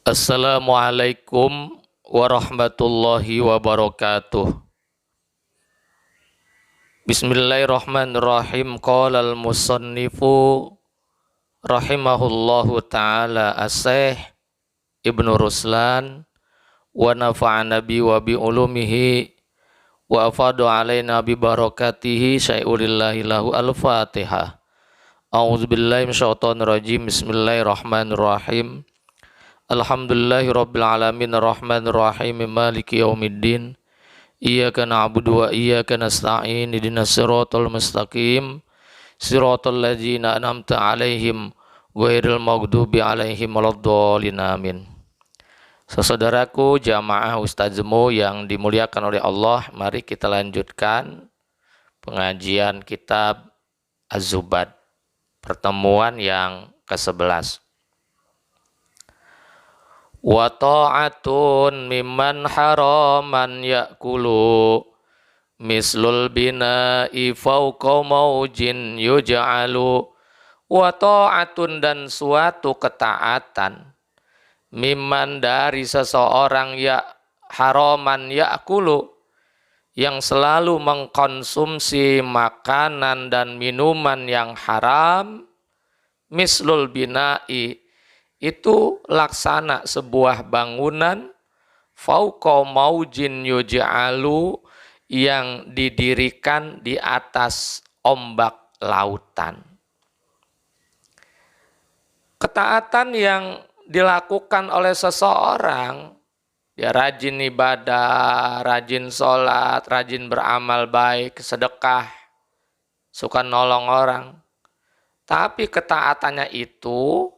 Assalamualaikum warahmatullahi wabarakatuh. Bismillahirrahmanirrahim. Qala al-musannifu rahimahullahu ta'ala as-Syaikh Ibnu Ruslan wa nafa'ana bi wa bi ulumihi wa afadu alaina bi barakatihi syai'ulillahi lahu al-Fatihah. A'udzubillahi minasyaitonir rajim. Bismillahirrahmanirrahim. Alhamdulillahi rabbil alamin arrahmanir rahim maliki yaumiddin. Iyyaka na'budu wa iyyaka nasta'in ihdinas siratal mustaqim siratal ladzina an'amta 'alaihim ghairil maghdubi 'alaihim waladdallin amin. Saudaraku jamaah ustadzmu yang dimuliakan oleh Allah, mari kita lanjutkan pengajian kitab Az-Zubad, pertemuan yang ke-11. Wa ta'atun mimman haraman ya'kulu mislul bina'i fawqa maujin yuj'alu. Wa ta'atun, dan suatu ketaatan, mimman, dari seseorang, ya haraman ya'kulu, yang selalu mengkonsumsi makanan dan minuman yang haram, mislul bina'i, itu laksana sebuah bangunan, fauqa maujin yuj'alu, yang didirikan di atas ombak lautan. Ketaatan yang dilakukan oleh seseorang, dia rajin ibadah, rajin sholat, rajin beramal baik, sedekah, suka nolong orang, tapi ketaatannya itu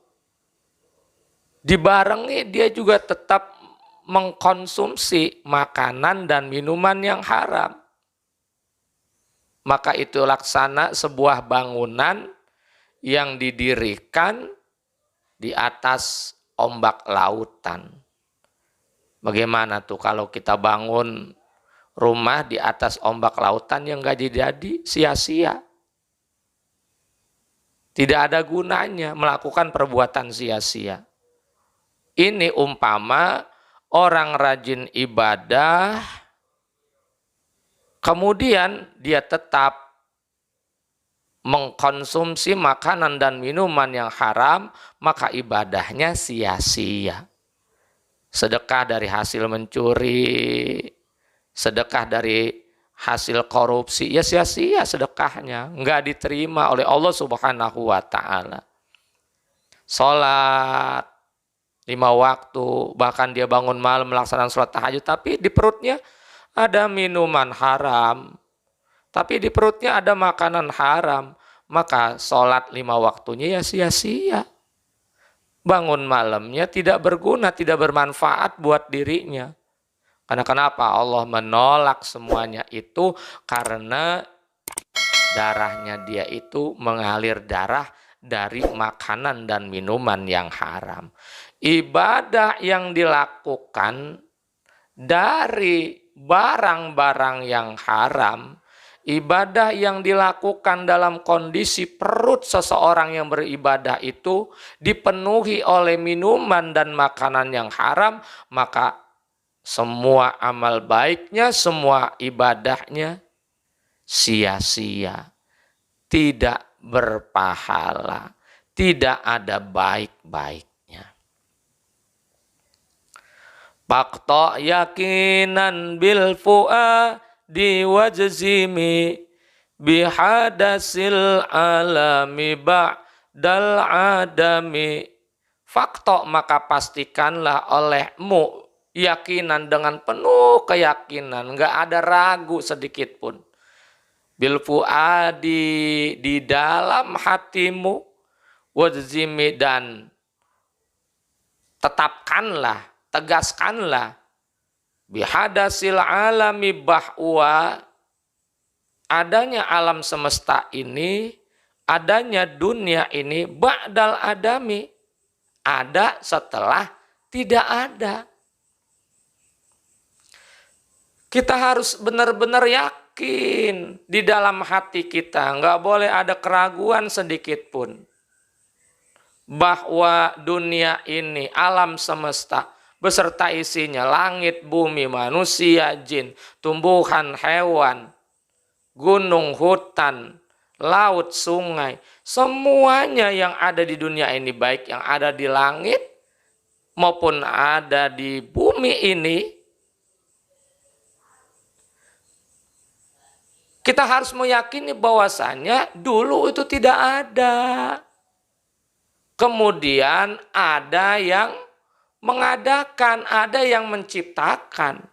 dibarengi dia juga tetap mengkonsumsi makanan dan minuman yang haram. Maka itu laksana sebuah bangunan yang didirikan di atas ombak lautan. Bagaimana tuh kalau kita bangun rumah di atas ombak lautan yang gak jadi, sia-sia. Tidak ada gunanya melakukan perbuatan sia-sia. Ini umpama orang rajin ibadah, kemudian dia tetap mengkonsumsi makanan dan minuman yang haram, maka ibadahnya sia-sia. Sedekah dari hasil mencuri, sedekah dari hasil korupsi, ya sia-sia sedekahnya, enggak diterima oleh Allah Subhanahu wa ta'ala. Sholat 5 waktu, bahkan dia bangun malam melaksanakan sholat tahajud, tapi di perutnya ada minuman haram, tapi di perutnya ada makanan haram, maka sholat 5 waktunya ya sia-sia. Bangun malamnya tidak berguna, tidak bermanfaat buat dirinya. Karena kenapa? Allah menolak semuanya itu karena darahnya dia itu mengalir darah dari makanan dan minuman yang haram. Ibadah yang dilakukan dari barang-barang yang haram, ibadah yang dilakukan dalam kondisi perut seseorang yang beribadah itu dipenuhi oleh minuman dan makanan yang haram, maka semua amal baiknya, semua ibadahnya sia-sia, tidak berpahala, tidak ada baik-baiknya. Pakta yakinan bil fuadi wajzimi bihadasil alami ba'dal adami. Fakta, maka pastikanlah olehmu, yakinan, dengan penuh keyakinan, enggak ada ragu sedikit pun. Bil fuadi, di dalam hatimu, wajzimi, dan tetapkanlah, tegaskanlah, bihadasil alami, bahwa adanya alam semesta ini, adanya dunia ini, ba'dal adami, ada setelah tidak ada. Kita harus benar-benar yakin di dalam hati kita, nggak boleh ada keraguan sedikit pun. bahwa dunia ini, alam semesta beserta isinya, langit, bumi, manusia, jin, tumbuhan, hewan, gunung, hutan, laut, sungai, semuanya yang ada di dunia ini, baik yang ada di langit maupun ada di bumi ini, kita harus meyakini bahwasanya dulu itu tidak ada. Kemudian ada yang mengadakan, ada yang menciptakan.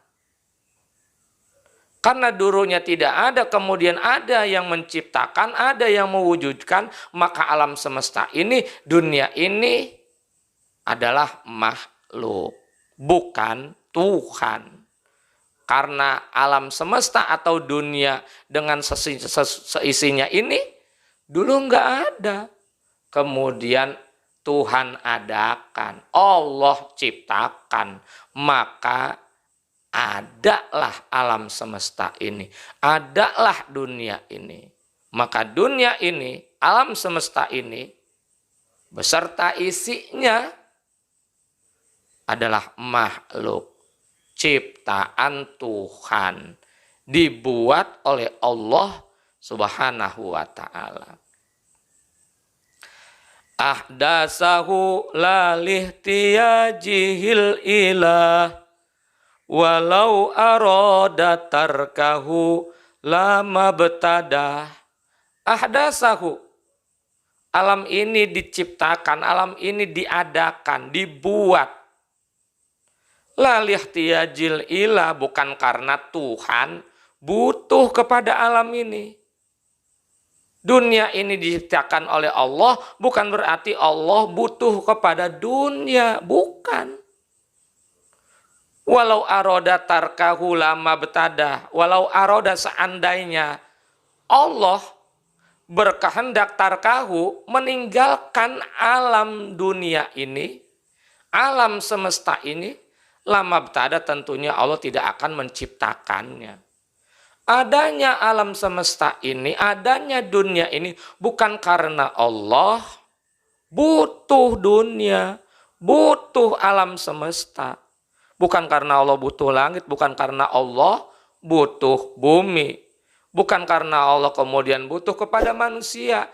Karena dulunya tidak ada, kemudian ada yang menciptakan, ada yang mewujudkan, maka alam semesta ini, dunia ini adalah makhluk, bukan Tuhan. Karena alam semesta atau dunia dengan seisinya ini dulu nggak ada. Kemudian Tuhan adakan, Allah ciptakan, maka adalah alam semesta ini, adalah dunia ini. Maka dunia ini, alam semesta ini, beserta isinya adalah makhluk ciptaan Tuhan, dibuat oleh Allah Subhanahu wa ta'ala. Ahdasahu lalihtiyajihil ilah walau arada tarkahu lama betadah. Ahdasahu, alam ini diciptakan, alam ini diadakan, dibuat. Lalihtiyajil ilah, bukan karena Tuhan butuh kepada alam ini. Dunia ini diciptakan oleh Allah, bukan berarti Allah butuh kepada dunia, bukan. Walau aroda tarkahu lama betadah, walau aroda, seandainya Allah berkehendak tarkahu, meninggalkan alam dunia ini, alam semesta ini, lama betadah, tentunya Allah tidak akan menciptakannya. Adanya alam semesta ini, adanya dunia ini bukan karena Allah butuh dunia, butuh alam semesta. Bukan karena Allah butuh langit, bukan karena Allah butuh bumi. Bukan karena Allah kemudian butuh kepada manusia,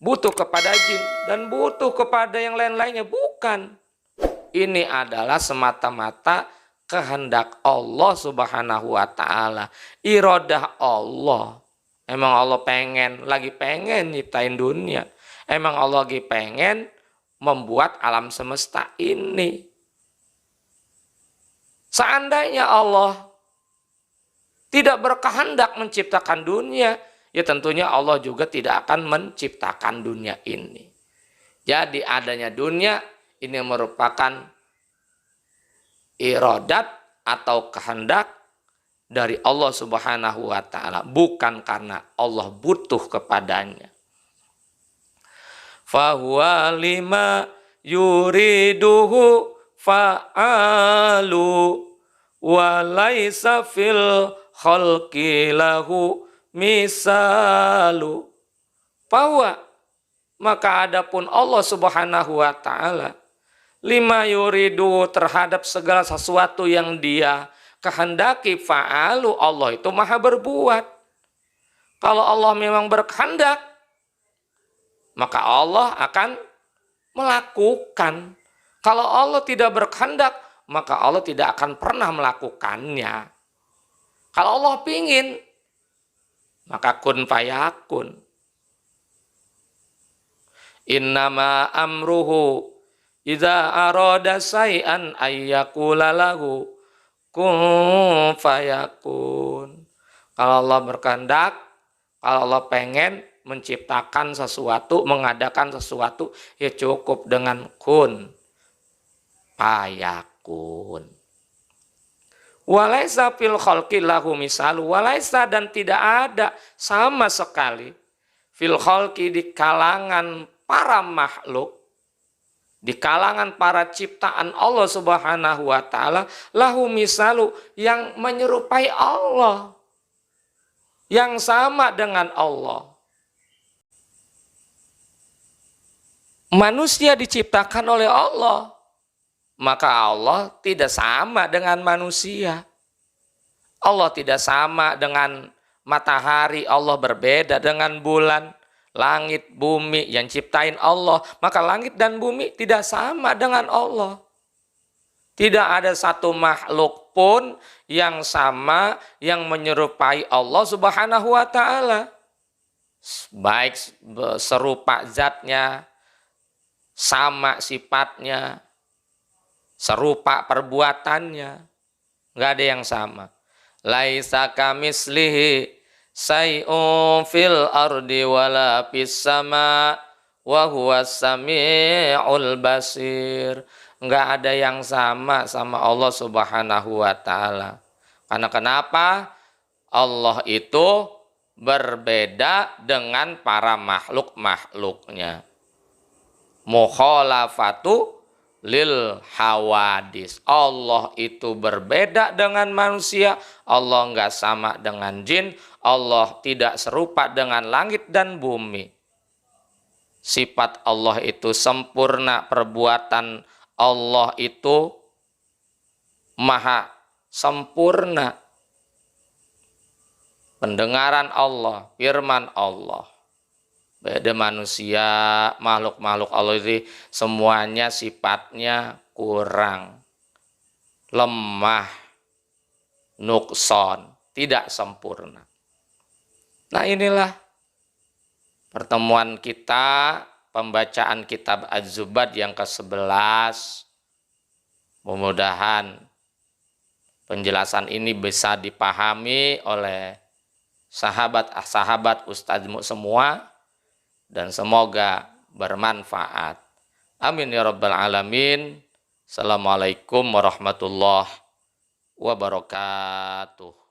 butuh kepada jin, dan butuh kepada yang lain-lainnya. Bukan. Ini adalah semata-mata kehendak Allah Subhanahu wa ta'ala, iradah Allah. Emang Allah lagi pengen nyiptain dunia. Emang Allah lagi pengen membuat alam semesta ini. Seandainya Allah tidak berkehendak menciptakan dunia, ya tentunya Allah juga tidak akan menciptakan dunia ini. Jadi adanya dunia ini merupakan iradat atau kehendak dari Allah Subhanahu wa ta'ala, bukan karena Allah butuh kepadanya. Fahuwa lima yuriduhu fa'alu walaysa fil khalqi lahu misalu. Fahuwa, maka adapun Allah Subhanahu wa ta'ala, lima yuridu, terhadap segala sesuatu yang dia kehendaki, fa'alu, Allah itu maha berbuat. Kalau Allah memang berkehendak, maka Allah akan melakukan. Kalau Allah tidak berkehendak, maka Allah tidak akan pernah melakukannya. Kalau Allah pingin, maka kun fayakun. Innama amruhu idza arada say'an ayyakula lahu kun fayakun. Kalau Allah berkehendak, kalau Allah pengen menciptakan sesuatu, mengadakan sesuatu, ya cukup dengan kun fayakun. Walaisa fil khalqi lahu misalu, walaisa, dan tidak ada sama sekali fil khalqi, di kalangan para makhluk, di kalangan para ciptaan Allah Subhanahu wa ta'ala, lahu misalu, yang menyerupai Allah, yang sama dengan Allah. Manusia diciptakan oleh Allah, maka Allah tidak sama dengan manusia. Allah tidak sama dengan matahari, Allah berbeda dengan bulan, langit, bumi yang ciptain Allah. Maka langit dan bumi tidak sama dengan Allah. Tidak ada satu makhluk pun yang sama, yang menyerupai Allah Subhanahu wa ta'ala. Baik serupa zatnya, sama sifatnya, serupa perbuatannya. Nggak ada yang sama. Laisa kamislihi say'un fil ardi wala fis sama wa huwas sami'ul basir. Nggak ada yang sama Allah Subhanahu wa ta'ala. Karena kenapa? Allah itu berbeda dengan para makhluk-makhluknya. Mukhalafatu lil hawadis. Allah itu berbeda dengan manusia. Allah nggak sama dengan jin. Allah tidak serupa dengan langit dan bumi. Sifat Allah itu sempurna, perbuatan Allah itu maha sempurna. Pendengaran Allah, firman Allah. Beda manusia, makhluk-makhluk Allah itu semuanya sifatnya kurang, lemah, nukson, tidak sempurna. Nah, inilah pertemuan kita, pembacaan kitab Az-Zubad yang ke-11. Mudah-mudahan penjelasan ini bisa dipahami oleh sahabat-sahabat ustadzmu semua, dan semoga bermanfaat. Amin ya rabbal alamin. Assalamualaikum warahmatullahi wabarakatuh.